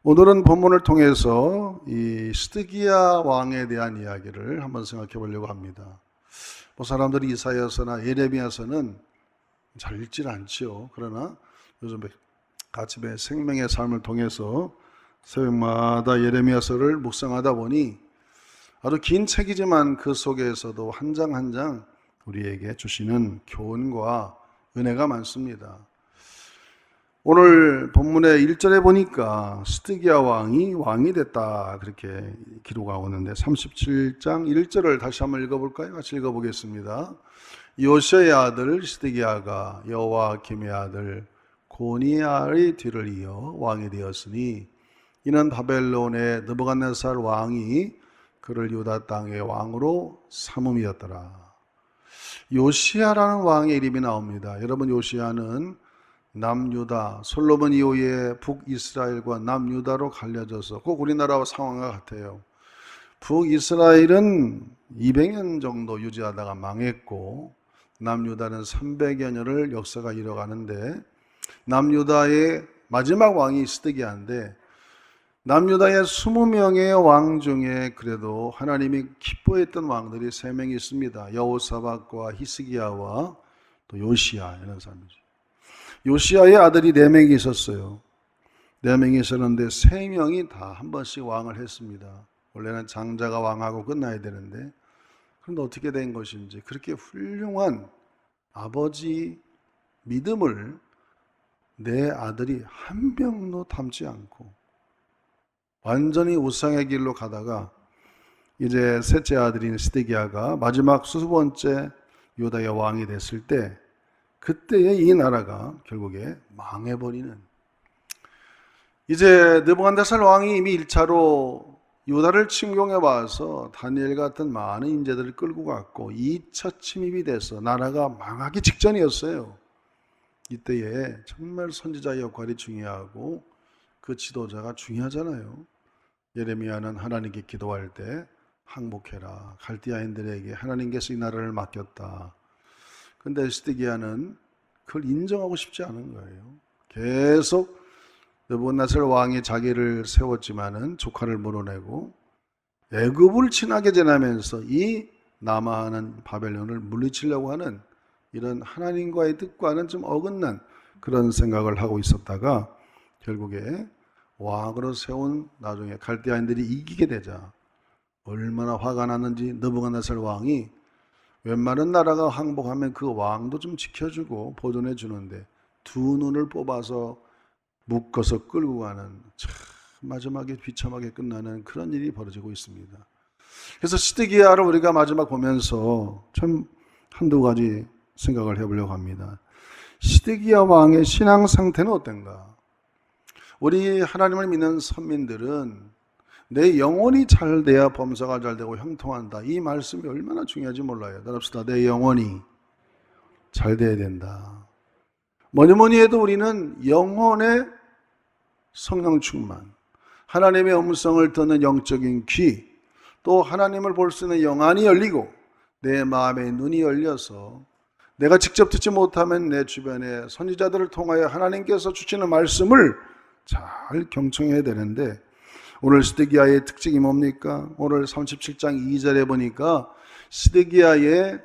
오늘은 본문을 통해서 이 스드기야 왕에 대한 이야기를 한번 생각해 보려고 합니다. 사람들이 이사야서나 예레미야서는 잘 읽질 않지요. 그러나 요즘 같이 생명의 삶을 통해서 새벽마다 예레미야서를 묵상하다 보니 아주 긴 책이지만 그 속에서도 한 장 한 장 우리에게 주시는 교훈과 은혜가 많습니다. 오늘 본문의 1절에 보니까 스드기야 왕이 됐다 그렇게 기록하고 있는데 37장 1절을 다시 한번 읽어볼까요? 같이 읽어보겠습니다. 요시아의 아들 스드기야가 여호와김의 아들 고니야의 뒤를 이어 왕이 되었으니 이는 바벨론의 느부갓네살 왕이 그를 유다 땅의 왕으로 삼음이었더라. 요시야라는 왕의 이름이 나옵니다. 여러분, 요시야는 남유다, 솔로몬 이후에 북이스라엘과 남유다로 갈려져서 꼭 우리나라와 상황과 같아요. 북이스라엘은 200년 정도 유지하다가 망했고 남유다는 300여 년을 역사가 이뤄가는데 남유다의 마지막 왕이 스드기야인데 남유다의 20명의 왕 중에 그래도 하나님이 기뻐했던 왕들이 3명이 있습니다. 여호사밧과 히스기야와 또 요시야 이런 사람이죠. 요시야의 아들이 4명이 있었어요. 4명이 있었는데 3명이 다 한 번씩 왕을 했습니다. 원래는 장자가 왕하고 끝나야 되는데 그런데 어떻게 된 것인지 그렇게 훌륭한 아버지 믿음을 내 아들이 한 명도 닮지 않고 완전히 우상의 길로 가다가 이제 셋째 아들인 스드기야가 마지막 20번째 유다의 왕이 됐을 때 그때의 이 나라가 결국에 망해버리는, 이제 느부갓네살 왕이 이미 1차로 유다를 침공해 와서 다니엘 같은 많은 인재들을 끌고 갔고 2차 침입이 돼서 나라가 망하기 직전이었어요. 이때에 정말 선지자의 역할이 중요하고 그 지도자가 중요하잖아요. 예레미야는 하나님께 기도할 때 항복해라, 갈대아인들에게 하나님께서 이 나라를 맡겼다. 근데 스드기야는 그걸 인정하고 싶지 않은 거예요. 계속 느부갓네살 왕이 자기를 세웠지만은 조카를 물어내고 애굽을 친하게 지나면서 이 남아하는 바벨론을 물리치려고 하는 이런 하나님과의 뜻과는 좀 어긋난 그런 생각을 하고 있었다가 결국에 왕으로 세운 나중에 갈대아인들이 이기게 되자 얼마나 화가 났는지 느부갓네살 왕이 웬만한 나라가 항복하면 그 왕도 좀 지켜주고 보존해 주는데 두 눈을 뽑아서 묶어서 끌고 가는 참 마지막에 비참하게 끝나는 그런 일이 벌어지고 있습니다. 그래서 스드기야를 우리가 마지막 보면서 참 한두 가지 생각을 해보려고 합니다. 스드기야 왕의 신앙 상태는 어떤가? 우리 하나님을 믿는 선민들은 내 영혼이 잘 돼야 범사가 잘 되고 형통한다. 이 말씀이 얼마나 중요한지 몰라요. 따라합시다. 내 영혼이 잘 돼야 된다. 뭐니 해도 우리는 영혼의 성령 충만, 하나님의 음성을 듣는 영적인 귀, 또 하나님을 볼 수 있는 영안이 열리고 내 마음의 눈이 열려서 내가 직접 듣지 못하면 내 주변의 선지자들을 통하여 하나님께서 주시는 말씀을 잘 경청해야 되는데 오늘 스드기야의 특징이 뭡니까? 오늘 37장 2절에 보니까 스드기야의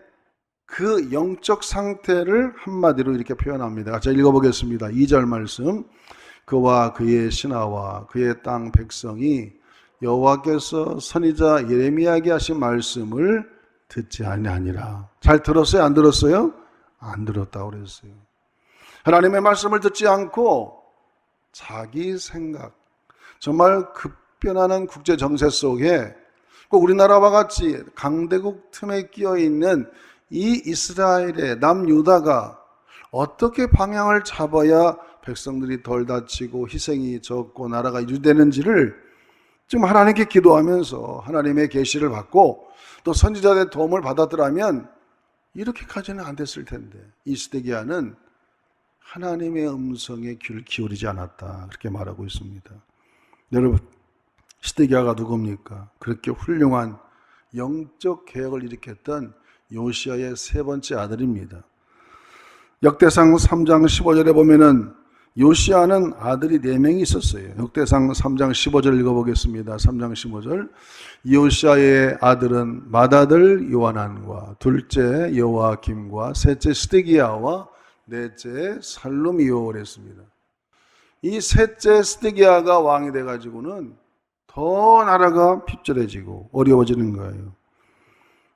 그 영적 상태를 한마디로 이렇게 표현합니다. 같이 읽어보겠습니다. 2절 말씀. 그와 그의 신하와 그의 땅 백성이 여호와께서 선지자 예레미야에게 하신 말씀을 듣지 아니하니라. 잘 들었어요? 안 들었어요? 안 들었다고 그랬어요. 하나님의 말씀을 듣지 않고 자기 생각, 정말 급변하는 국제 정세 속에 꼭 우리나라와 같이 강대국 틈에 끼어 있는 이 이스라엘의 남유다가 어떻게 방향을 잡아야 백성들이 덜 다치고 희생이 적고 나라가 유지되는지를 지금 하나님께 기도하면서 하나님의 계시를 받고 또 선지자들의 도움을 받았더라면 이렇게까지는 안 됐을 텐데 이 스드기야는 하나님의 음성에 귀를 기울이지 않았다 그렇게 말하고 있습니다. 여러분, 스드기야가 누굽니까? 그렇게 훌륭한 영적 개혁을 일으켰던 요시야의 세 번째 아들입니다. 역대상 3장 15절에 보면은 요시야는 아들이 4명이 있었어요. 역대상 3장 15절 읽어보겠습니다. 3장 15절. 요시야의 아들은 맏아들 요하난과 둘째 여호야김과 셋째 스데기야와 넷째 살룸이요 그랬습니다. 이 셋째 스데기야가 왕이 돼가지고는 더 나라가 핍절해지고 어려워지는 거예요.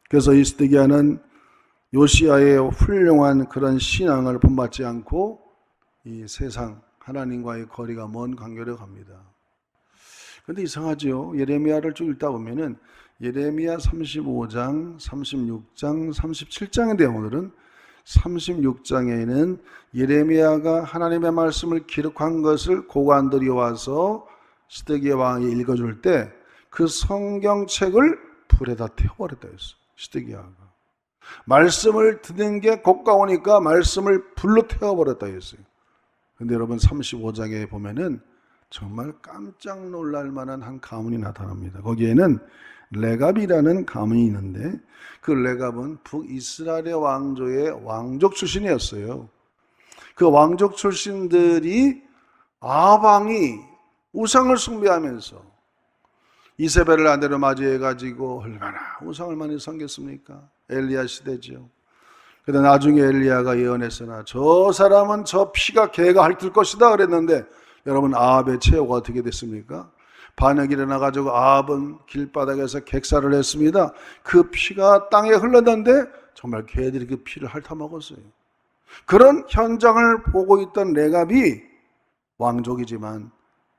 그래서 이 스데기야는 요시야의 훌륭한 그런 신앙을 본받지 않고 이 세상 하나님과의 거리가 먼 관계로 갑니다. 그런데 이상하죠. 예레미야를 쭉 읽다 보면은 예레미야 35장, 36장, 37장인데 오늘은 36장에는 예레미야가 하나님의 말씀을 기록한 것을 고관들이 와서 스데기야 왕이 읽어줄 때 그 성경책을 불에다 태워버렸다 했어요. 스데기야가. 말씀을 듣는 게 고가오니까 말씀을 불로 태워버렸다 했어요. 근데 여러분 35장에 보면은 정말 깜짝 놀랄 만한 한 가문이 나타납니다. 거기에는 레갑이라는 가문이 있는데 그 레갑은 북이스라엘의 왕조의 왕족 출신이었어요. 그 왕족 출신들이 아방이 우상을 숭배하면서 이세벨을 아내로 맞이해가지고 얼마나 우상을 많이 섬겼습니까? 엘리야 시대죠. 그런데 나중에 엘리야가 예언했으나 저 사람은 저 피가 개가 핥을 것이다 그랬는데 여러분 아합의 최후가 어떻게 됐습니까? 반역이 일어나가지고 아합은 길바닥에서 객사를 했습니다. 그 피가 땅에 흘렀는데 정말 개들이 그 피를 핥아먹었어요. 그런 현장을 보고 있던 레갑이 왕족이지만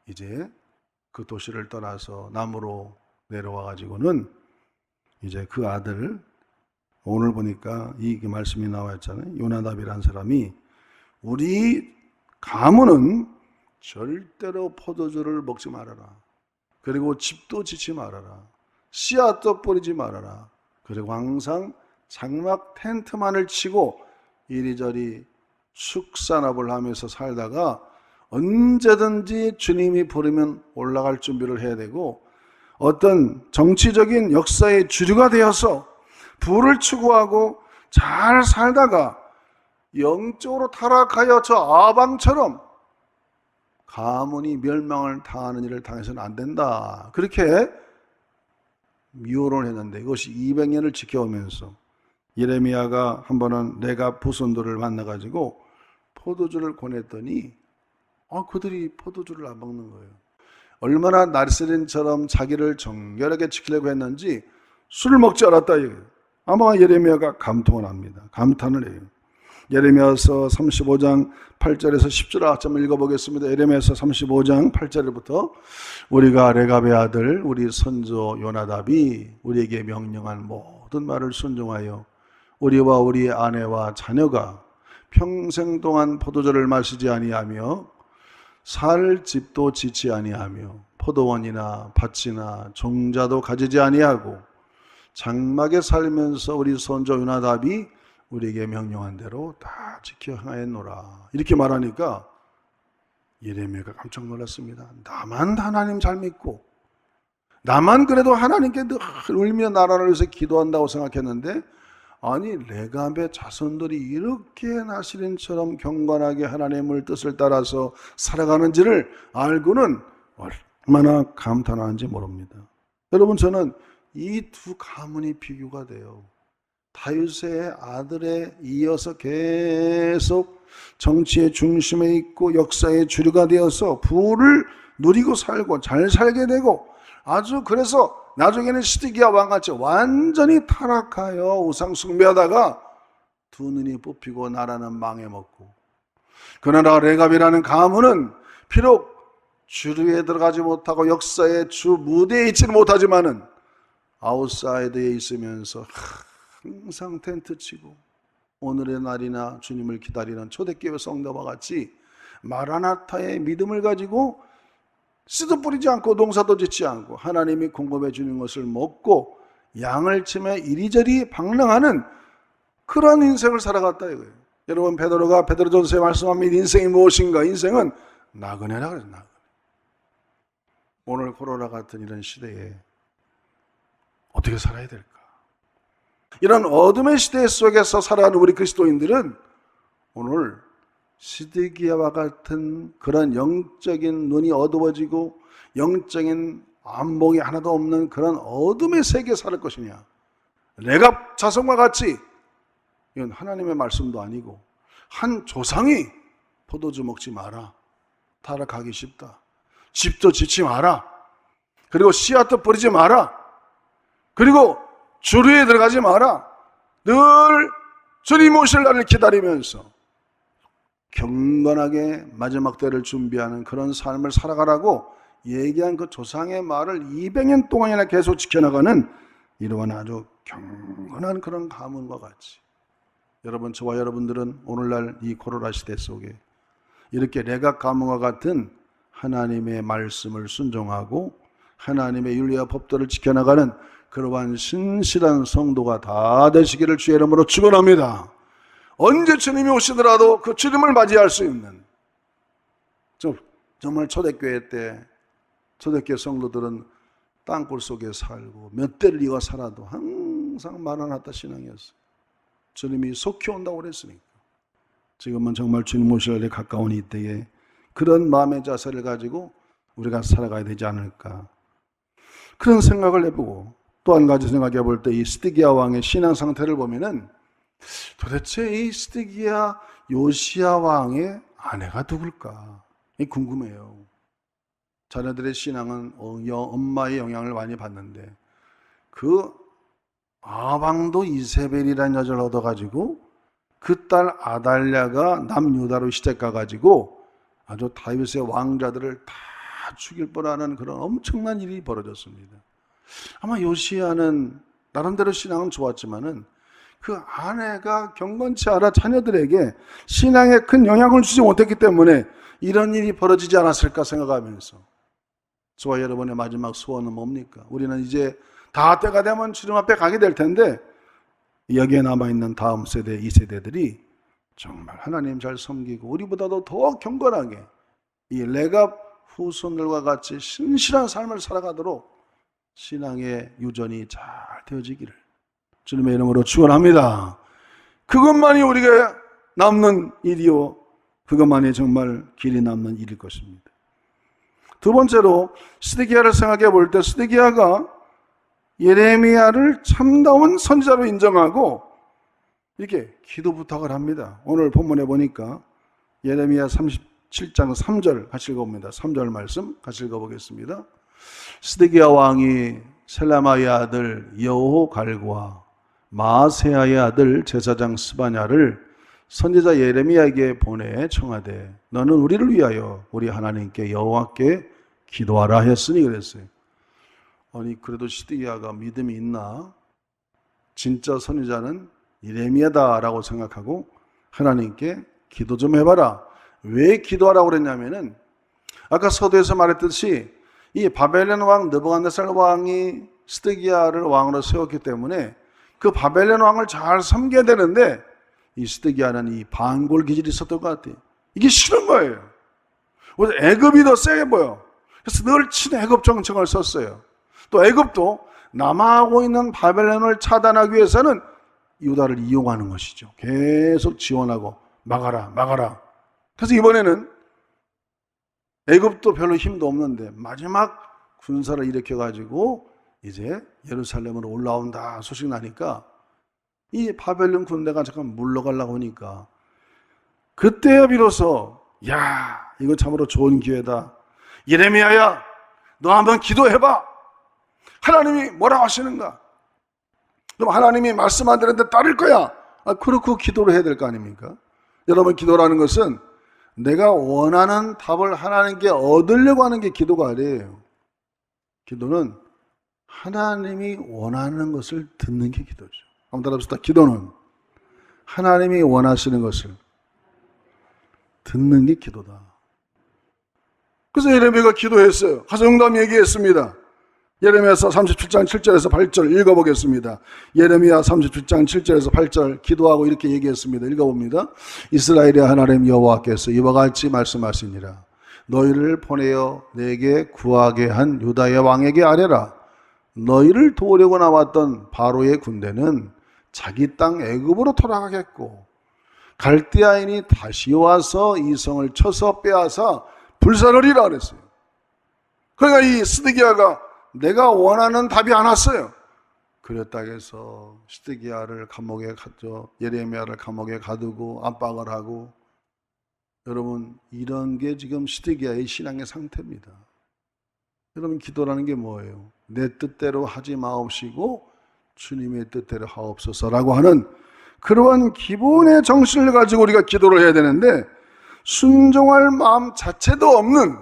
이제 그 도시를 떠나서 남으로 내려와가지고는 이제 그 아들, 오늘 보니까 이 말씀이 나와 있잖아요. 요나답이라는 사람이 우리 가문은 절대로 포도주를 먹지 말아라. 그리고 집도 짓지 말아라. 씨앗도 뿌리지 말아라. 그리고 항상 장막 텐트만을 치고 이리저리 숙산업을 하면서 살다가 언제든지 주님이 부르면 올라갈 준비를 해야 되고 어떤 정치적인 역사의 주류가 되어서 부를 추구하고 잘 살다가 영적으로 타락하여 저 아방처럼 가문이 멸망을 당하는 일을 당해서는 안 된다. 그렇게 미호론을 했는데 이것이 200년을 지켜오면서 예레미야가 한 번은 레갑 부손들을 만나가지고 포도주를 권했더니 그들이 포도주를 안 먹는 거예요. 얼마나 나르세린처럼 자기를 정결하게 지키려고 했는지 술을 먹지 않았다 이거예요. 아마 예레미야가 감통을 합니다. 감탄을 해요. 예레미야서 35장 8절에서 10절 한번 읽어보겠습니다. 예레미야서 35장 8절부터 우리가 레갑의 아들 우리 선조 요나답이 우리에게 명령한 모든 말을 순종하여 우리와 우리 아내와 자녀가 평생 동안 포도주를 마시지 아니하며 살 집도 짓지 아니하며 포도원이나 밭이나 종자도 가지지 아니하고 장막에 살면서 우리 선조 요나답이 우리에게 명령한 대로 다 지켜 행하였노라. 이렇게 말하니까 예레미야가 깜짝 놀랐습니다. 나만 하나님 잘 믿고 나만 그래도 하나님께 늘 울며 나라를 위해서 기도한다고 생각했는데 아니 레갑의 자손들이 이렇게 나시린처럼 경건하게 하나님의 뜻을 따라서 살아가는지를 알고는 얼마나 감탄하는지 모릅니다. 여러분 저는 이 두 가문이 비교가 돼요. 다윗의 아들에 이어서 계속 정치의 중심에 있고 역사의 주류가 되어서 부를 누리고 살고 잘 살게 되고 아주 그래서 나중에는 시드기야 왕같이 완전히 타락하여 우상 숭배하다가 두 눈이 뽑히고 나라는 망해먹고 그러나 레갑이라는 가문은 비록 주류에 들어가지 못하고 역사의 주 무대에 있지는 못하지만은 아웃사이드에 있으면서 항상 텐트 치고 오늘의 날이나 주님을 기다리는 초대교회 성도와 같이 마라나타의 믿음을 가지고 씨도 뿌리지 않고 농사도 짓지 않고 하나님이 공급해 주는 것을 먹고 양을 치며 이리저리 방랑하는 그런 인생을 살아갔다 이거예요. 여러분 베드로가 베드로전서에 말씀합니다. 인생이 무엇인가? 인생은 나그네라 그래요. 나그네. 오늘 코로나 같은 이런 시대에 어떻게 살아야 될까? 이런 어둠의 시대 속에서 살아가는 우리 그리스도인들은 오늘 시드기야와 같은 그런 영적인 눈이 어두워지고 영적인 안목이 하나도 없는 그런 어둠의 세계에 살 것이냐? 레갑 자손과 같이, 이건 하나님의 말씀도 아니고 한 조상이 포도주 먹지 마라, 타락하기 쉽다, 집도 짓지 마라, 그리고 씨앗도 뿌리지 마라, 그리고 주류에 들어가지 마라, 늘 주님 오실 날을 기다리면서 경건하게 마지막 때를 준비하는 그런 삶을 살아가라고 얘기한 그 조상의 말을 200년 동안이나 계속 지켜나가는 이러한 아주 경건한 그런 가문과 같이, 여러분, 저와 여러분들은 오늘날 이 코로나 시대 속에 이렇게 레갑 가문과 같은 하나님의 말씀을 순종하고 하나님의 윤리와 법도를 지켜나가는 그러한 신실한 성도가 다 되시기를 주의 이름으로 축원합니다. 언제 주님이 오시더라도 그 주님을 맞이할 수 있는, 정말 초대교회 때 초대교회 성도들은 땅굴 속에 살고 몇 대를 이어 살아도 항상 마라나타 신앙이었어요. 주님이 속히 온다고 그랬으니까. 지금은 정말 주님 오실 날에 가까운 이때에 그런 마음의 자세를 가지고 우리가 살아가야 되지 않을까, 그런 생각을 해보고, 또 한 가지 생각해 볼 때 이 시드기야 왕의 신앙 상태를 보면은 도대체 이 시드기야 요시야 왕의 아내가 누굴까? 궁금해요. 자녀들의 신앙은 엄마의 영향을 많이 받는데 그 아방도 이세벨이라는 여자를 얻어가지고 그 딸 아달랴가 남유다로 시댁가가지고 아주 다윗의 왕자들을 다 죽일 뻔하는 그런 엄청난 일이 벌어졌습니다. 아마 요시야는 나름대로 신앙은 좋았지만은 그 아내가 경건치 않아 자녀들에게 신앙에 큰 영향을 주지 못했기 때문에 이런 일이 벌어지지 않았을까 생각하면서, 저와 여러분의 마지막 소원은 뭡니까? 우리는 이제 다 때가 되면 주님 앞에 가게 될 텐데 여기에 남아있는 다음 세대, 이 세대들이 정말 하나님 잘 섬기고 우리보다도 더 경건하게 이 레갑 후손들과 같이 신실한 삶을 살아가도록 신앙의 유전이 잘 되어지기를 주님의 이름으로 축원합니다. 그것만이 우리가 남는 일이요, 그것만이 정말 길이 남는 일일 것입니다. 두 번째로 시드기야를 생각해 볼 때 시드기야가 예레미야를 참다운 선지자로 인정하고 이렇게 기도 부탁을 합니다. 오늘 본문에 보니까 예레미야 37장 3절 같이 읽어봅니다. 3절 말씀 같이 읽어보겠습니다. 시드기야 왕이 셀라마의 아들 여호갈과 마세야의 아들 제사장 스바냐를 선지자 예레미야에게 보내 청하되 너는 우리를 위하여 우리 하나님께 여호와께 기도하라 했으니 그랬어요. 아니, 그래도 시드기야가 믿음이 있나? 진짜 선지자는 예레미야다라고 생각하고 하나님께 기도 좀 해봐라. 왜 기도하라고 그랬냐면은 아까 서두에서 말했듯이 이 바벨론 왕 느부갓네살 왕이 시드기야를 왕으로 세웠기 때문에 그 바벨론 왕을 잘 섬겨야 되는데 이 시드기야는 이 반골 기질이 있었던 것 같아요. 이게 싫은 거예요. 그래서 애굽이 더 세게 보여. 그래서 늘 친애굽 정책을 썼어요. 또 애굽도 남하고 있는 바벨론을 차단하기 위해서는 유다를 이용하는 것이죠. 계속 지원하고 막아라 막아라. 그래서 이번에는 애굽도 별로 힘도 없는데 마지막 군사를 일으켜가지고 이제 예루살렘으로 올라온다 소식 나니까 이 바벨론 군대가 잠깐 물러가려고 하니까 그때야 비로소 야, 이거 참으로 좋은 기회다. 예레미야야, 너 한번 기도해봐. 하나님이 뭐라고 하시는가? 그럼 하나님이 말씀 안 되는데 따를 거야. 그렇고 기도를 해야 될 거 아닙니까? 여러분, 기도라는 것은 내가 원하는 답을 하나님께 얻으려고 하는 게 기도가 아니에요. 기도는 하나님이 원하는 것을 듣는 게 기도죠. 한번 따라합시다. 기도는 하나님이 원하시는 것을 듣는 게 기도다. 그래서 예레미야가 기도했어요. 가서 응답 얘기했습니다. 예레미야서 37장 7절에서 8절 읽어보겠습니다. 예레미야 37장 7절에서 8절 기도하고 이렇게 얘기했습니다. 읽어봅니다. 이스라엘의 하나님 여호와께서 이와 같이 말씀하시니라. 너희를 보내어 내게 구하게 한 유다의 왕에게 아뢰라. 너희를 도우려고 나왔던 바로의 군대는 자기 땅 애굽으로 돌아가겠고 갈대아인이 다시 와서 이 성을 쳐서 빼앗아 불사르리라 그랬어요. 그러니까 이 스드기야가 내가 원하는 답이 안 왔어요. 그랬다고 해서 스드기야를 감옥에 갔죠. 예레미야를 감옥에 가두고 압박을 하고. 여러분, 이런 게 지금 스드기야의 신앙의 상태입니다. 여러분, 기도라는 게 뭐예요? 내 뜻대로 하지 마옵시고 주님의 뜻대로 하옵소서라고 하는 그러한 기본의 정신을 가지고 우리가 기도를 해야 되는데, 순종할 마음 자체도 없는,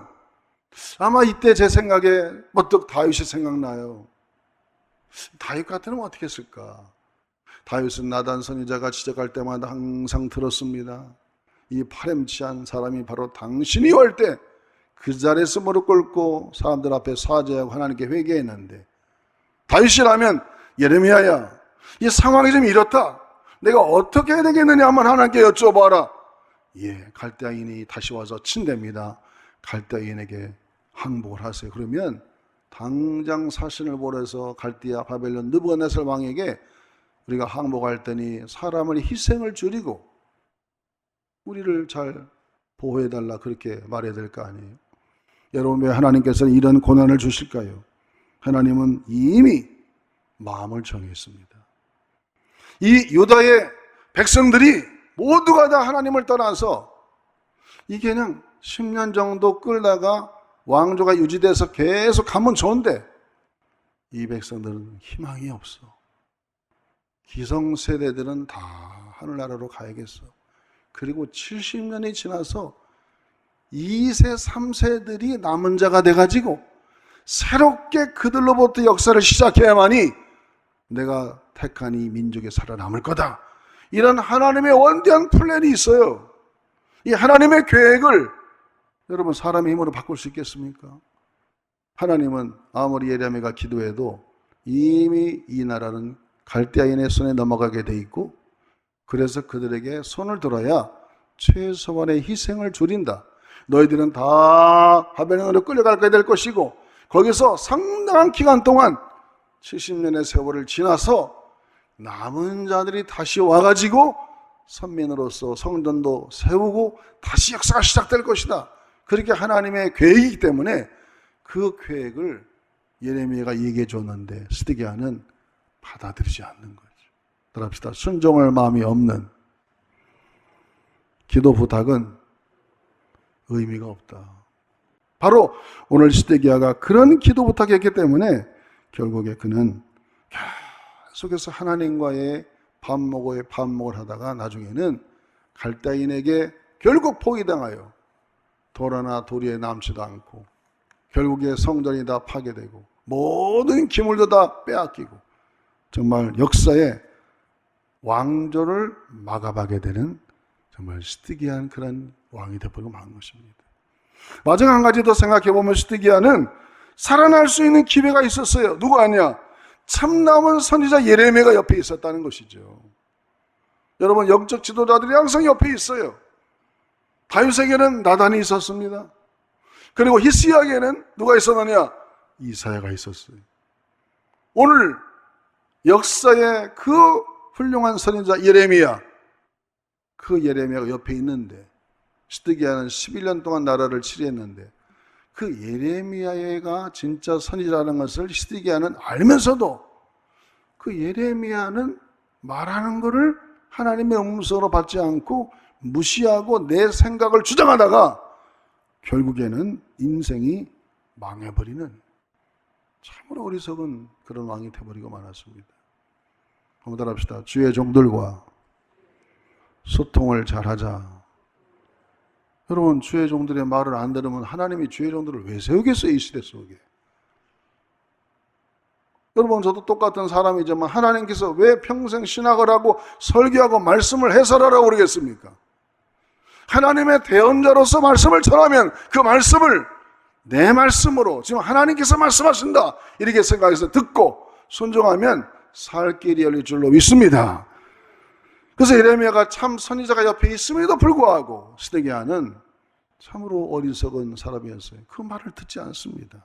아마 이때 제 생각에 번뜩 다윗이 생각나요. 다윗 같으면 어떻게 했을까? 다윗은 나단 선지자가 지적할 때마다 항상 들었습니다. 이 파렴치한 사람이 바로 당신이 올 때 그 자리에서 무릎 꿇고 사람들 앞에 사죄하고 하나님께 회개했는데, 다윗이라면 예레미야야, 이 상황이 좀 이렇다, 내가 어떻게 해야 되겠느냐 한번 하나님께 여쭤봐라. 예, 갈대아인이 다시 와서 친답니다. 갈대아인에게 항복을 하세요. 그러면 당장 사신을 보내서 갈대아 바벨론 느부갓네살 왕에게 우리가 항복할 때니 사람을 희생을 줄이고 우리를 잘 보호해달라, 그렇게 말해야 될 거 아니에요. 여러분, 왜 하나님께서는 이런 고난을 주실까요? 하나님은 이미 마음을 정했습니다. 이 유다의 백성들이 모두가 다 하나님을 떠나서 이게 그냥 10년 정도 끌다가 왕조가 유지돼서 계속 가면 좋은데, 이 백성들은 희망이 없어. 기성세대들은 다 하늘나라로 가야겠어. 그리고 70년이 지나서 2세, 3세들이 남은 자가 돼가지고 새롭게 그들로부터 역사를 시작해야만이 내가 택한 이 민족이 살아남을 거다. 이런 하나님의 원대한 플랜이 있어요. 이 하나님의 계획을 여러분 사람의 힘으로 바꿀 수 있겠습니까? 하나님은 아무리 예레미야가 기도해도 이미 이 나라는 갈대아인의 손에 넘어가게 돼 있고, 그래서 그들에게 손을 들어야 최소한의 희생을 줄인다. 너희들은 다 바벨론으로 끌려가게 될 것이고, 거기서 상당한 기간 동안 70년의 세월을 지나서 남은 자들이 다시 와가지고 선민으로서 성전도 세우고 다시 역사가 시작될 것이다. 그렇게 하나님의 계획이기 때문에 그 계획을 예레미야가 얘기해 줬는데 스드기야는 받아들이지 않는 거죠. 들읍시다. 순종할 마음이 없는 기도 부탁은 의미가 없다. 바로 오늘 스드기야가 그런 기도 부탁했기 때문에 결국에 그는 계속해서 하나님과의 반목을 하다가 나중에는 갈대아인에게 결국 포위당하여 돌 하나 도리에 남지도 않고, 결국에 성전이 다 파괴되고 모든 기물도 다 빼앗기고, 정말 역사의 왕조를 막아가게 되는 정말 스드기야한 그런 왕이 되어버리고 만 것입니다. 마지막 한 가지 더 생각해보면 스드기야는 살아날 수 있는 기회가 있었어요. 누구 아니야? 참남은 선지자 예레미야가 옆에 있었다는 것이죠. 여러분, 영적 지도자들이 항상 옆에 있어요. 다윗에게는 나단이 있었습니다. 그리고 히스기야에게는 누가 있었느냐? 이사야가 있었어요. 오늘 역사의 그 훌륭한 선지자 예레미야, 그 예레미야가 옆에 있는데, 스드기야는 11년 동안 나라를 치리했는데 그 예레미야가 진짜 선지자라는 것을 스드기야는 알면서도 그 예레미야는 말하는 것을 하나님의 음성으로 받지 않고 무시하고 내 생각을 주장하다가 결국에는 인생이 망해버리는 참으로 어리석은 그런 왕이 되어버리고 말았습니다. 한번 따라합시다. 주의 종들과 소통을 잘하자. 여러분, 주의 종들의 말을 안 들으면 하나님이 주의 종들을 왜 세우겠어요, 이 시대 속에? 여러분, 저도 똑같은 사람이지만 하나님께서 왜 평생 신학을 하고 설교하고 말씀을 해설하라고 그러겠습니까? 하나님의 대언자로서 말씀을 전하면 그 말씀을 내 말씀으로 지금 하나님께서 말씀하신다 이렇게 생각해서 듣고 순종하면 살 길이 열릴 줄로 믿습니다. 그래서 예레미야가 참 선지자가 옆에 있음에도 불구하고 스드기야는 참으로 어리석은 사람이었어요. 그 말을 듣지 않습니다.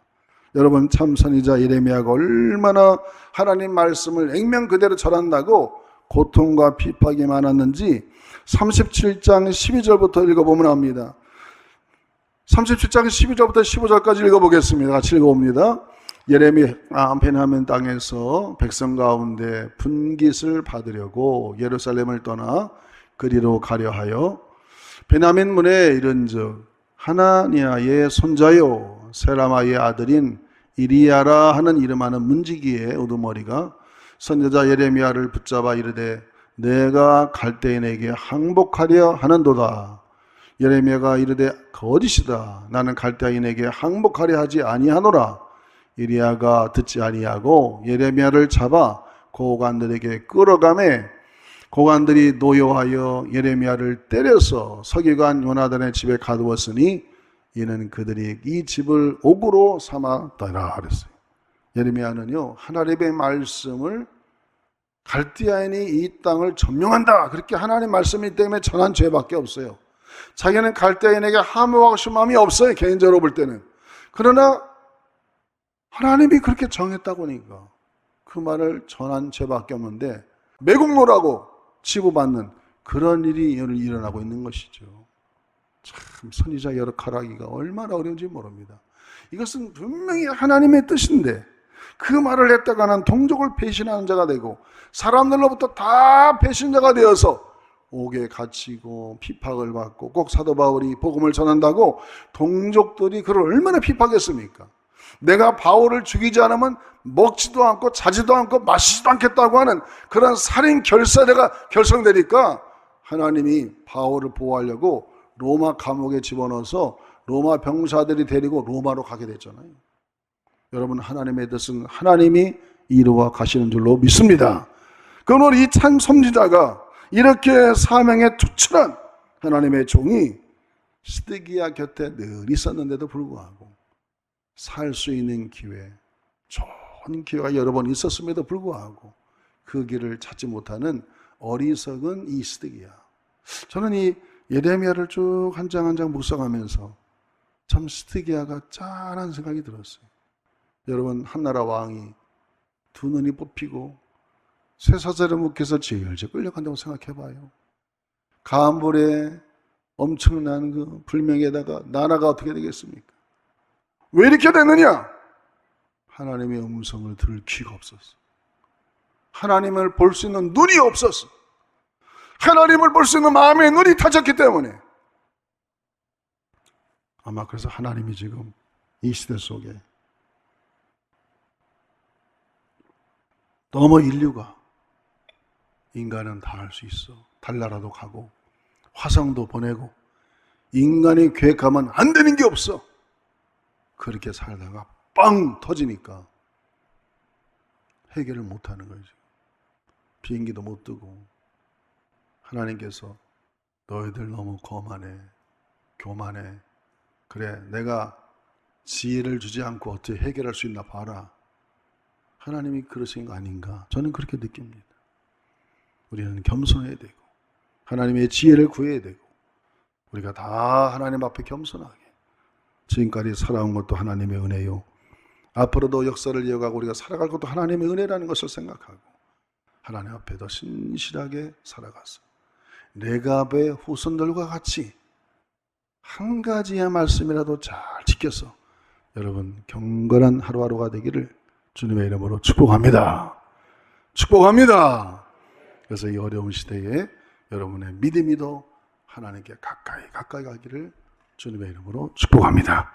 여러분, 참 선지자 예레미야가 얼마나 하나님 말씀을 액면 그대로 전한다고 고통과 핍박이 많았는지 37장 12절부터 읽어보면 합니다. 37장 12절부터 15절까지 읽어보겠습니다. 같이 읽어봅니다. 예레미야 베냐민 땅에서 백성 가운데 분깃을 받으려고 예루살렘을 떠나 그리로 가려 하여 베냐민 문에 이른즉 하나니아의 손자요 세라마의 아들인 이리야라 하는 이름하는 문지기의 우두머리가 선지자 예레미야를 붙잡아 이르되 내가 갈대인에게 항복하려 하는도다. 예레미야가 이르되 거짓이다. 나는 갈대인에게 항복하려 하지 아니하노라. 이리야가 듣지 아니하고 예레미야를 잡아 고관들에게 끌어가매 고관들이 노여하여 예레미야를 때려서 서기관 요나단의 집에 가두었으니 이는 그들이 이 집을 옥으로 삼았더라 그랬어요. 예레미야는요 하나님의 말씀을 갈대아인이 이 땅을 점령한다 그렇게 하나님의 말씀이기 때문에 전한 죄밖에 없어요. 자기는 갈대아인에게 함유하고 싶은 마음이 없어요. 개인적으로 볼 때는. 그러나 하나님이 그렇게 정했다고 하니까 그 말을 전한 죄밖에 없는데 매국노라고 치부받는 그런 일이 일어나고 있는 것이죠. 참 선지자 열악하기가 얼마나 어려운지 모릅니다. 이것은 분명히 하나님의 뜻인데 그 말을 했다가는 동족을 배신하는 자가 되고 사람들로부터 다 배신자가 되어서 옥에 갇히고 핍박을 받고 꼭 사도 바울이 복음을 전한다고 동족들이 그를 얼마나 핍박했습니까? 내가 바울을 죽이지 않으면 먹지도 않고 자지도 않고 마시지도 않겠다고 하는 그런 살인 결사대가 결성되니까 하나님이 바울을 보호하려고 로마 감옥에 집어넣어서 로마 병사들이 데리고 로마로 가게 됐잖아요. 여러분 하나님의 뜻은 하나님이 이루어 가시는 줄로 믿습니다. 그러므로 이 참 선지자가 이렇게 사명에 투철한 하나님의 종이 시드기야 곁에 늘 있었는데도 불구하고 살 수 있는 기회, 좋은 기회가 여러 번 있었음에도 불구하고 그 길을 찾지 못하는 어리석은 이 시드기야. 저는 이 예레미야를 쭉 한 장 한 장 묵상하면서 참 시드기야가 짠한 생각이 들었어요. 여러분 한나라 왕이 두 눈이 뽑히고 쇠사슬에 묶여서 질질 끌려간다고 생각해봐요. 가물에 엄청난 그 불명에다가 나라가 어떻게 되겠습니까? 왜 이렇게 됐느냐? 하나님의 음성을 들을 귀가 없었어. 하나님을 볼 수 있는 눈이 없었어. 하나님을 볼 수 있는 마음의 눈이 닫혔기 때문에 아마 그래서 하나님이 지금 이 시대 속에 너무 인류가 인간은 다 할 수 있어. 달나라도 가고 화성도 보내고 인간이 계획하면 안 되는 게 없어. 그렇게 살다가 빵 터지니까 해결을 못하는 거죠. 비행기도 못 뜨고 하나님께서 너희들 너무 거만해, 교만해. 그래 내가 지혜를 주지 않고 어떻게 해결할 수 있나 봐라. 하나님이 그러신 거 아닌가? 저는 그렇게 느낍니다. 우리는 겸손해야 되고 하나님의 지혜를 구해야 되고 우리가 다 하나님 앞에 겸손하게 지금까지 살아온 것도 하나님의 은혜요. 앞으로도 역사를 이어가고 우리가 살아갈 것도 하나님의 은혜라는 것을 생각하고 하나님 앞에 더 신실하게 살아가서 레갑의 후손들과 같이 한 가지의 말씀이라도 잘 지켜서 여러분 경건한 하루하루가 되기를 주님의 이름으로 축복합니다. 축복합니다. 그래서 이 어려운 시대에 여러분의 믿음이 더 하나님께 가까이 가기를 주님의 이름으로 축복합니다.